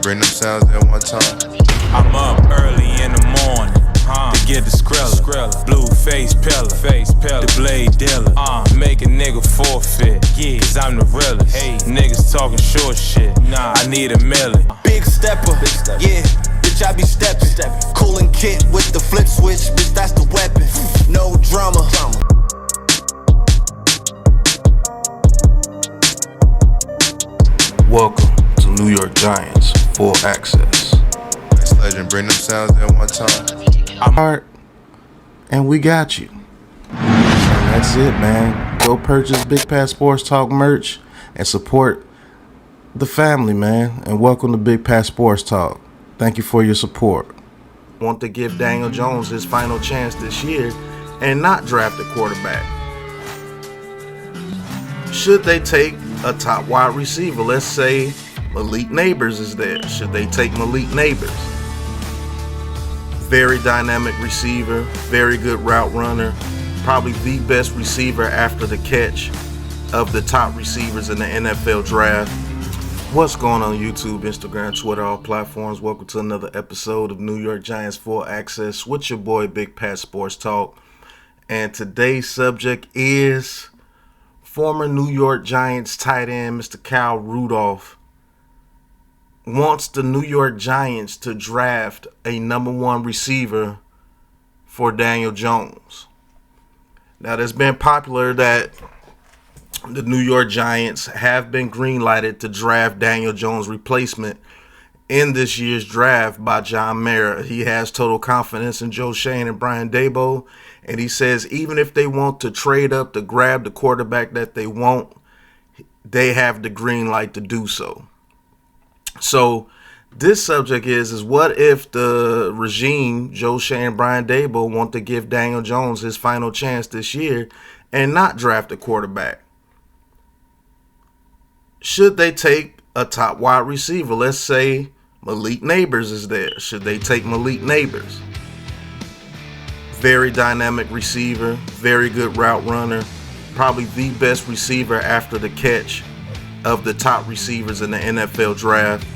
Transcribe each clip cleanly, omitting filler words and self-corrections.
Bring them sounds at one time. I'm up early in the morning, to get the skrilla. Blue face pillar, the blade dealer. Make a nigga forfeit, cause I'm the realest. Niggas talking short shit, I need a million. Big stepper, yeah, bitch I be steppin'. Coolin' kit with the flip switch, bitch that's the weapon. No drama. Welcome to New York Giants Full Access. Legend, bring them sounds at one time. I'm hard, and we got you. And that's it, man. Go purchase Big Pat Sports Talk merch and support the family, man. And welcome to Big Pat Sports Talk. Thank you for your support. Want to give Daniel Jones his final chance this year and not draft a quarterback. Should they take a top wide receiver? Let's say Malik Neighbors is there. Should they take Malik Neighbors? Very dynamic receiver, very good route runner, probably the best receiver after the catch of the top receivers in the NFL draft. What's going on YouTube, Instagram, Twitter, all platforms? Welcome to another episode of New York Giants Full Access with your boy Big Pat Sports Talk. And today's subject is former New York Giants tight end Mr. Kyle Rudolph wants the New York Giants to draft a number one receiver for Daniel Jones. Now, it's been popular that the New York Giants have been greenlighted to draft Daniel Jones' replacement in this year's draft by John Mara. He has total confidence in Joe Schoen and Brian Daboll, and he says even if they want to trade up to grab the quarterback that they want, they have the green light to do so. So this subject is what if the regime, Joe Schoen, Brian Daboll, want to give Daniel Jones his final chance this year and not draft a quarterback? Should they take a top wide receiver? Let's say Malik Neighbors is there. Should they take Malik Neighbors? Very dynamic receiver, very good route runner, probably the best receiver after the catch of the top receivers in the NFL draft.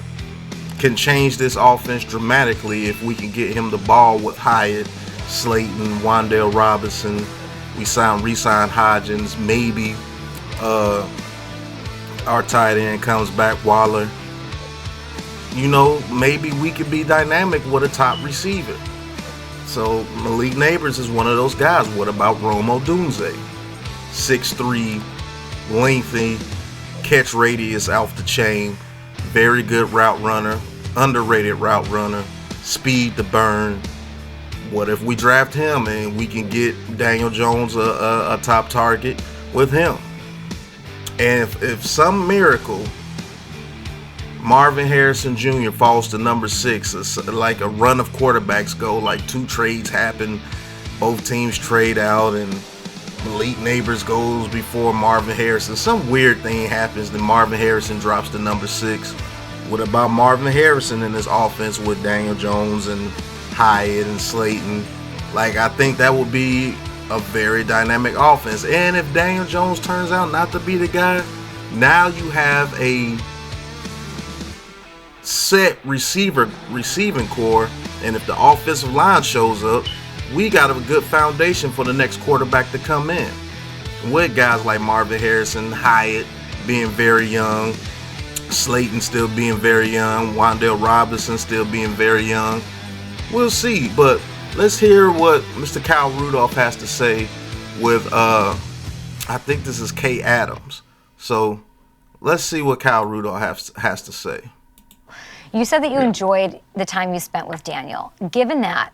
Can change this offense dramatically if we can get him the ball with Hyatt, Slayton, Wan'Dale Robinson. We re-sign Hodgins. Maybe our tight end comes back, Waller. Maybe we could be dynamic with a top receiver. So Malik Neighbors is one of those guys. What about Rome Odunze? 6'3", lengthy, catch radius off the chain, very good route runner, underrated route runner, speed to burn. What if we draft him and we can get Daniel Jones a top target with him? And if some miracle Marvin Harrison Jr. falls to number 6, it's like a run of quarterbacks go, like 2 trades happen, both teams trade out, and Malik Neighbors goes before Marvin Harrison. Some weird thing happens, then Marvin Harrison drops to number 6. What about Marvin Harrison in this offense with Daniel Jones and Hyatt and Slayton? I think that would be a very dynamic offense. And if Daniel Jones turns out not to be the guy, now you have a set receiving core, and if the offensive line shows up, we got a good foundation for the next quarterback to come in. With guys like Marvin Harrison, Hyatt being very young, Slayton still being very young, Wan'Dale Robinson still being very young. We'll see, but let's hear what Mr. Kyle Rudolph has to say with, I think this is Kay Adams. So let's see what Kyle Rudolph has to say. You said that you enjoyed the time you spent with Daniel. Given that,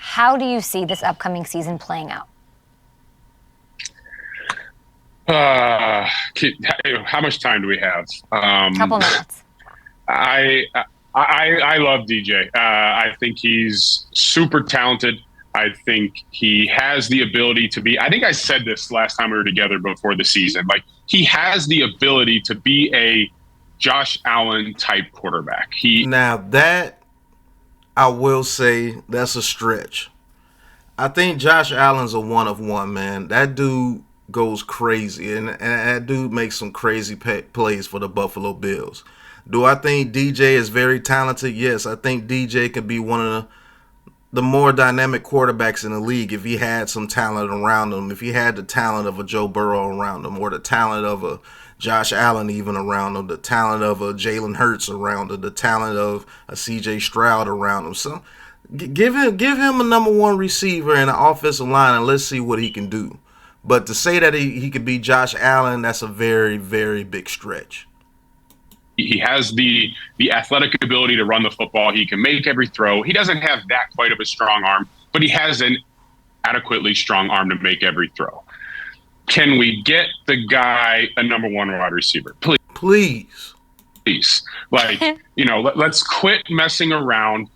how do you see this upcoming season playing out? How much time do we have? Couple minutes. I love DJ. I think he's super talented. I think he has the ability to be. I think I said this last time we were together before the season. He has the ability to be a Josh Allen type quarterback. Now that I will say that's a stretch. I think Josh Allen's a one of one, man. That dude goes crazy, and that dude makes some crazy plays for the Buffalo Bills. Do I think DJ is very talented? Yes, I think DJ could be one of the more dynamic quarterbacks in the league if he had some talent around him, if he had the talent of a Joe Burrow around him, or the talent of a Josh Allen even around him, the talent of a Jalen Hurts around him, the talent of a CJ Stroud around him. So give him a number one receiver and an offensive line, and let's see what he can do. But to say that he could be Josh Allen, that's a very, very big stretch. He has the athletic ability to run the football. He can make every throw. He doesn't have that quite of a strong arm, but he has an adequately strong arm to make every throw. Can we get the guy a number one wide receiver? Please. Like, let's quit messing around.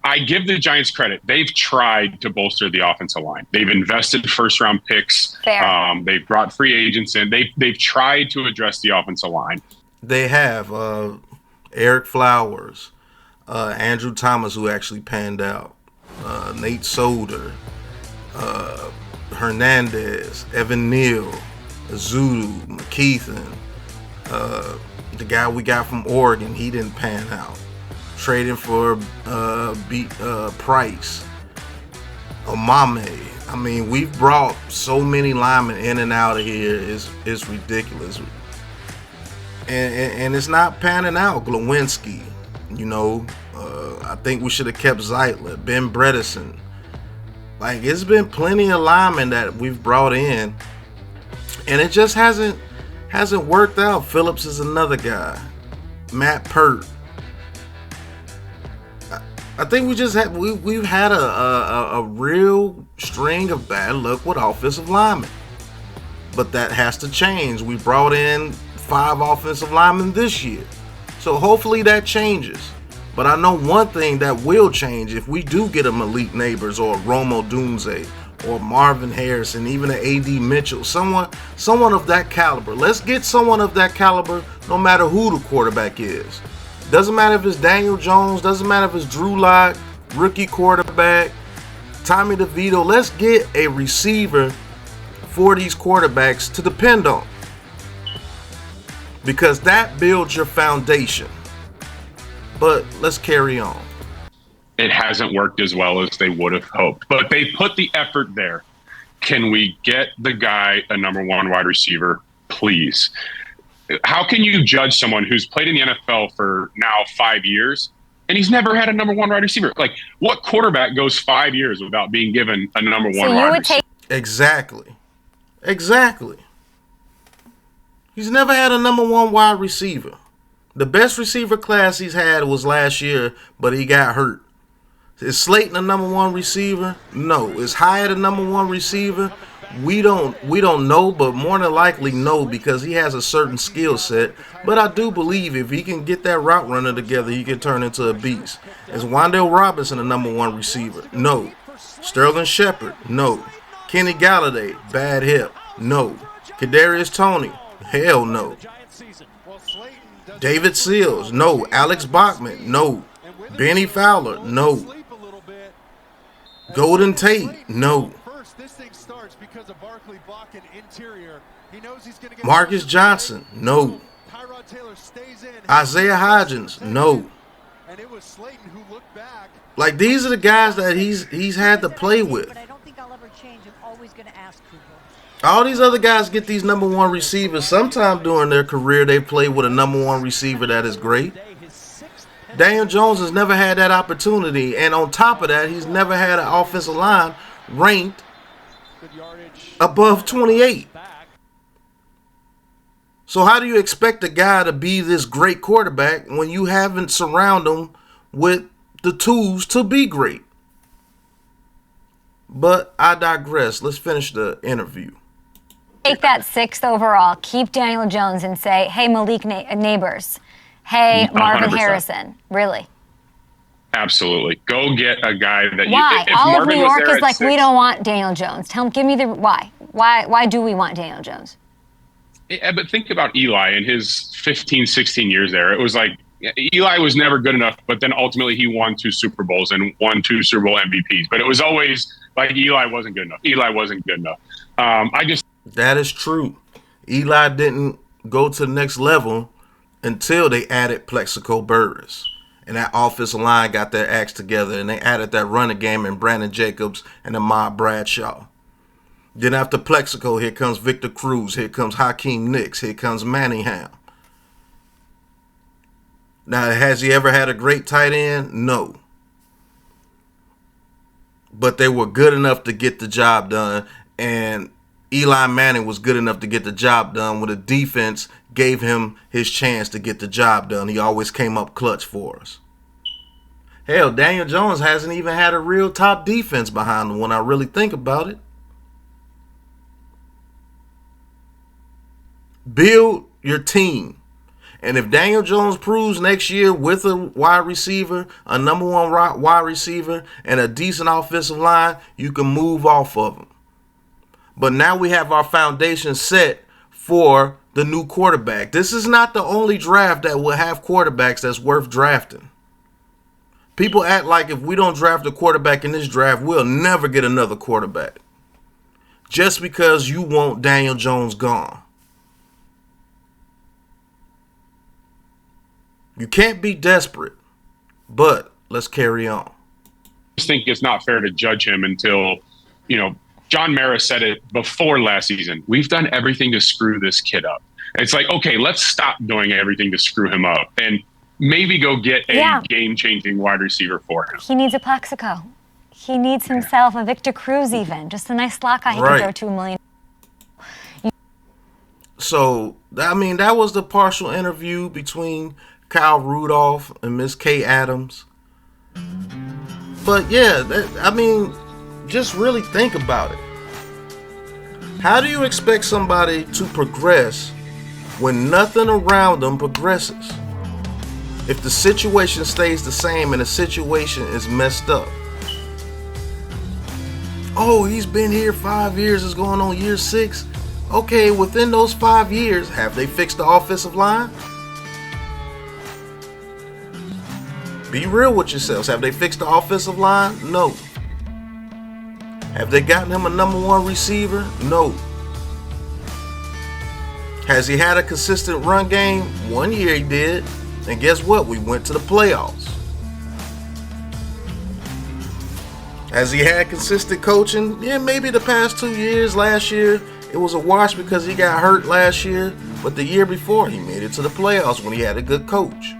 I give the Giants credit. They've tried to bolster the offensive line. They've invested first-round picks. They've brought free agents in. They've tried to address the offensive line. They have Eric Flowers, Andrew Thomas, who actually panned out, Nate Solder, Hernandez, Evan Neal, Zulu, McKeithen, the guy we got from Oregon, he didn't pan out. Trading for Price, Omame. I mean, we've brought so many linemen in and out of here. It's ridiculous. And it's not panning out. Glowinski, I think we should have kept Zeitler, Ben Bredesen. Like, it's been plenty of linemen that we've brought in, and it just hasn't worked out. Phillips is another guy. Matt Pert. I think we've had a real string of bad luck with offensive linemen, but that has to change. We brought in 5 offensive linemen this year, so hopefully that changes. But I know one thing that will change if we do get a Malik Neighbors or a Romo Dunze or Marvin Harrison, even an A.D. Mitchell, someone of that caliber. Let's get someone of that caliber no matter who the quarterback is. Doesn't matter if it's Daniel Jones, doesn't matter if it's Drew Lock, rookie quarterback, Tommy DeVito. Let's get a receiver for these quarterbacks to depend on, because that builds your foundation. But let's carry on. It hasn't worked as well as they would have hoped, but they put the effort there. Can we get the guy a number one wide receiver, please? How can you judge someone who's played in the NFL for now 5 years and he's never had a number one wide receiver? Like, what quarterback goes 5 years without being given a number one wide receiver? Exactly. He's never had a number one wide receiver. The best receiver class he's had was last year, but he got hurt. Is Slayton a number one receiver? No. Is Hyatt a number one receiver? We don't know, but more than likely no, because he has a certain skill set. But I do believe if he can get that route runner together, he can turn into a beast. Is Wan'Dale Robinson a number one receiver? No. Sterling Shepard? No. Kenny Galladay? Bad hip? No. Kadarius Toney? Hell no. David Seals? No. Alex Bachman? No. Benny Fowler? No. Golden Tate? No. Marcus Johnson? No. Isaiah Hodgins? No. Like, these are the guys that he's had to play with. All these other guys get these number one receivers. Sometime during their career, they play with a number one receiver that is great. Daniel Jones has never had that opportunity, and on top of that, he's never had an offensive line ranked above 28. So how do you expect a guy to be this great quarterback when you haven't surrounded him with the tools to be great? But I digress. Let's finish the interview. Take that 6th overall, keep Daniel Jones, and say, hey, Malik Neighbors. Hey, Marvin 100%. Harrison. Really? Absolutely. Go get a guy that why? If All Marvin of New was York there is like, 6, we don't want Daniel Jones. Give me the why. Why do we want Daniel Jones? Yeah, but think about Eli in his 15, 16 years there. It was like Eli was never good enough, but then ultimately he won 2 Super Bowls and won 2 Super Bowl MVPs. But it was always like Eli wasn't good enough. That is true. Eli didn't go to the next level until they added Plexico Burris. And that offensive line got their acts together, and they added that running game in Brandon Jacobs and Ahmad Bradshaw. Then after Plexico, here comes Victor Cruz, here comes Hakeem Nicks, here comes Manningham. Now, has he ever had a great tight end? No. But they were good enough to get the job done, and Eli Manning was good enough to get the job done when the defense gave him his chance to get the job done. He always came up clutch for us. Hell, Daniel Jones hasn't even had a real top defense behind him when I really think about it. Build your team. And if Daniel Jones proves next year with a wide receiver, a number one wide receiver, and a decent offensive line, you can move off of him. But now we have our foundation set for the new quarterback. This is not the only draft that will have quarterbacks that's worth drafting. People act like if we don't draft a quarterback in this draft, we'll never get another quarterback. Just because you want Daniel Jones gone. You can't be desperate, but let's carry on. I just think it's not fair to judge him until, John Mara said it before last season. We've done everything to screw this kid up. It's like, okay, let's stop doing everything to screw him up and maybe go get a game-changing wide receiver for him. He needs a Plexico. He needs himself a Victor Cruz even. Just a nice slot guy he can throw $2 million. So, that was the partial interview between Kyle Rudolph and Miss Kay Adams. But yeah, just really think about it. How do you expect somebody to progress when nothing around them progresses? If the situation stays the same and the situation is messed up. Oh, he's been here 5 years, it's going on year 6. Okay, within those 5 years, have they fixed the offensive line? Be real with yourselves. Have they fixed the offensive line? No. Have they gotten him a number one receiver? No. Has he had a consistent run game? 1 year he did. And guess what? We went to the playoffs. Has he had consistent coaching? Yeah, maybe the past 2 years. Last year, it was a wash because he got hurt last year. But the year before, he made it to the playoffs when he had a good coach.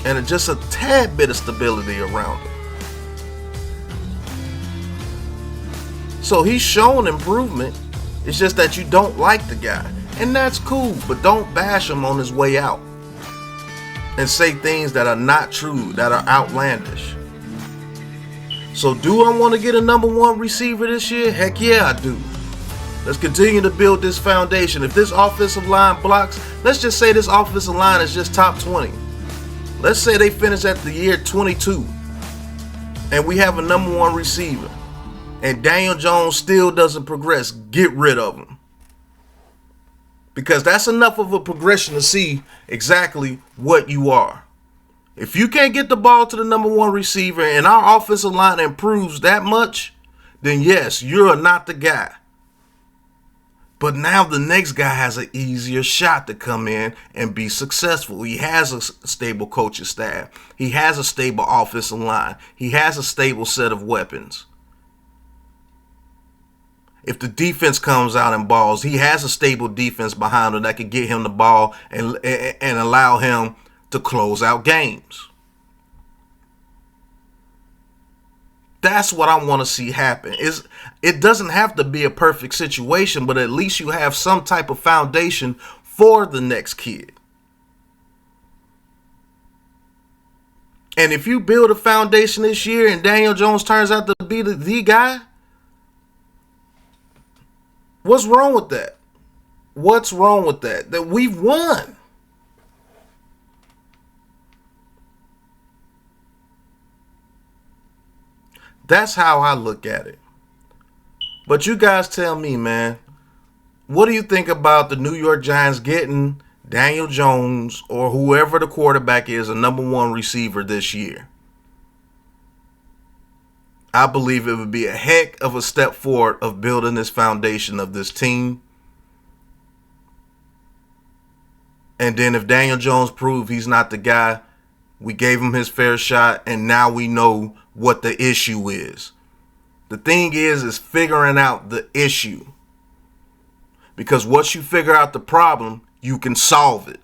And just a tad bit of stability around him. So he's shown improvement. It's just that you don't like the guy. And that's cool, but don't bash him on his way out. And say things that are not true, that are outlandish. So do I want to get a number one receiver this year? Heck yeah, I do. Let's continue to build this foundation. If this offensive line blocks, let's just say this offensive line is just top 20. Let's say they finish at the year 22 and we have a number one receiver and Daniel Jones still doesn't progress. Get rid of him. Because that's enough of a progression to see exactly what you are. If you can't get the ball to the number one receiver and our offensive line improves that much, then yes, you're not the guy. But now the next guy has an easier shot to come in and be successful. He has a stable coaching staff. He has a stable offensive line. He has a stable set of weapons. If the defense comes out and balls, he has a stable defense behind him that can get him the ball and allow him to close out games. That's what I want to see happen. It doesn't have to be a perfect situation, but at least you have some type of foundation for the next kid. And if you build a foundation this year and Daniel Jones turns out to be the guy, what's wrong with that? What's wrong with that? That we've won. That's how I look at it. But you guys tell me, man, what do you think about the New York Giants getting Daniel Jones or whoever the quarterback is, a number one receiver this year? I believe it would be a heck of a step forward of building this foundation of this team. And then if Daniel Jones proves he's not the guy, we gave him his fair shot, and now we know what the issue is. The thing is figuring out the issue. Because once you figure out the problem, you can solve it.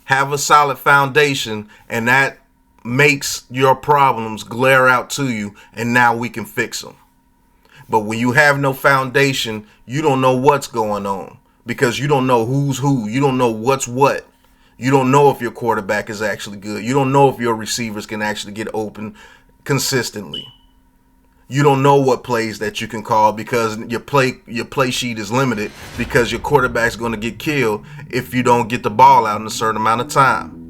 Have a solid foundation, and that makes your problems glare out to you, and now we can fix them. But when you have no foundation, you don't know what's going on, because you don't know who's who. You don't know what's what. You don't know if your quarterback is actually good. You don't know if your receivers can actually get open consistently. You don't know what plays that you can call, because your play sheet is limited, because your quarterback's going to get killed if you don't get the ball out in a certain amount of time.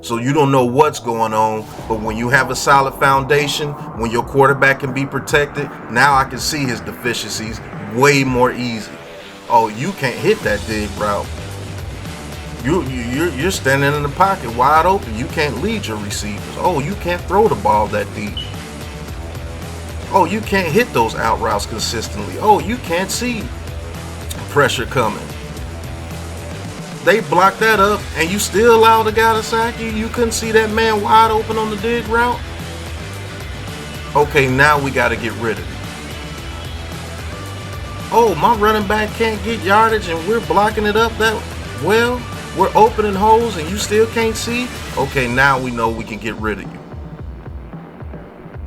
So you don't know what's going on, but when you have a solid foundation, when your quarterback can be protected, now I can see his deficiencies way more easy. Oh, you can't hit that dig route. You're standing in the pocket wide open. You can't lead your receivers. Oh, you can't throw the ball that deep. Oh, you can't hit those out routes consistently. Oh, you can't see pressure coming. They blocked that up, and you still allowed the guy to sack you. You couldn't see that man wide open on the dig route. Okay, now we got to get rid of it. Oh, my running back can't get yardage, and we're blocking it up that well. We're opening holes, and you still can't see. Okay, now we know we can get rid of you.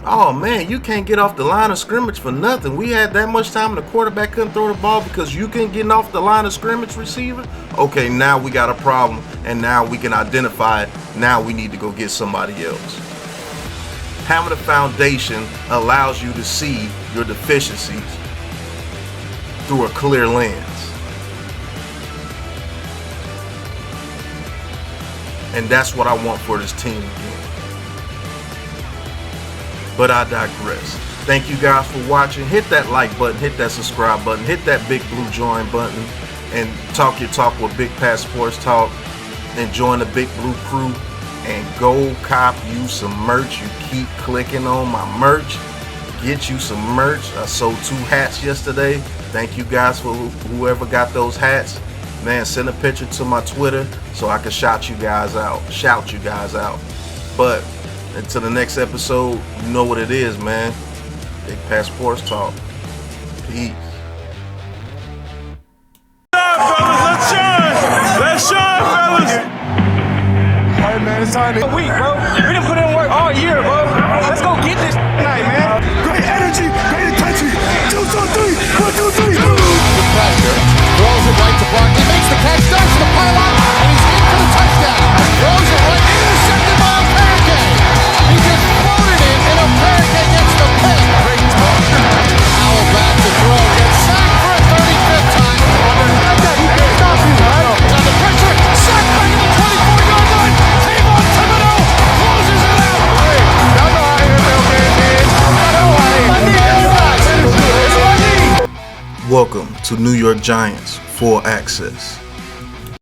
Oh man, you can't get off the line of scrimmage for nothing. We had that much time and the quarterback couldn't throw the ball because you couldn't get off the line of scrimmage, receiver. Okay, now we got a problem, and now we can identify it. Now we need to go get somebody else. Having a foundation allows you to see your deficiencies through a clear lens. And that's what I want for this team again. But I digress. Thank you guys for watching. Hit that like button, hit that subscribe button, hit that big blue join button, and talk your talk with Big Pat Sports Talk, and join the Big Blue crew, and go cop you some merch. You keep clicking on my merch. Get you some merch. I sold 2 hats yesterday. Thank you guys for whoever got those hats. Man, send a picture to my Twitter so I can shout you guys out. But until the next episode, you know what it is, man. Big Pat Sports Talk. Peace. Let's shine! Let's shine, fellas! Hey, man, it's time to... A week, bro. We done put in work all year, bro. Let's go get this night, man. Great energy, great intensity. 2, 2, 3. 1, 2, 3. The pressure. Throws it right to Brock. He makes the catch, starts the pylon, and he's in for the touchdown. Throws it right, intercepted by a pancake. He just floated it, and a pancake gets the pick. Howell back to throw. Gets sacked for a 35th time. He can't stop you, right? Under pressure. Sacked back at the 24-yard line. Kayvon Thibodeau closes it out. Hey, y'all know how NFL game is. Money. Welcome to New York Giants Full Access.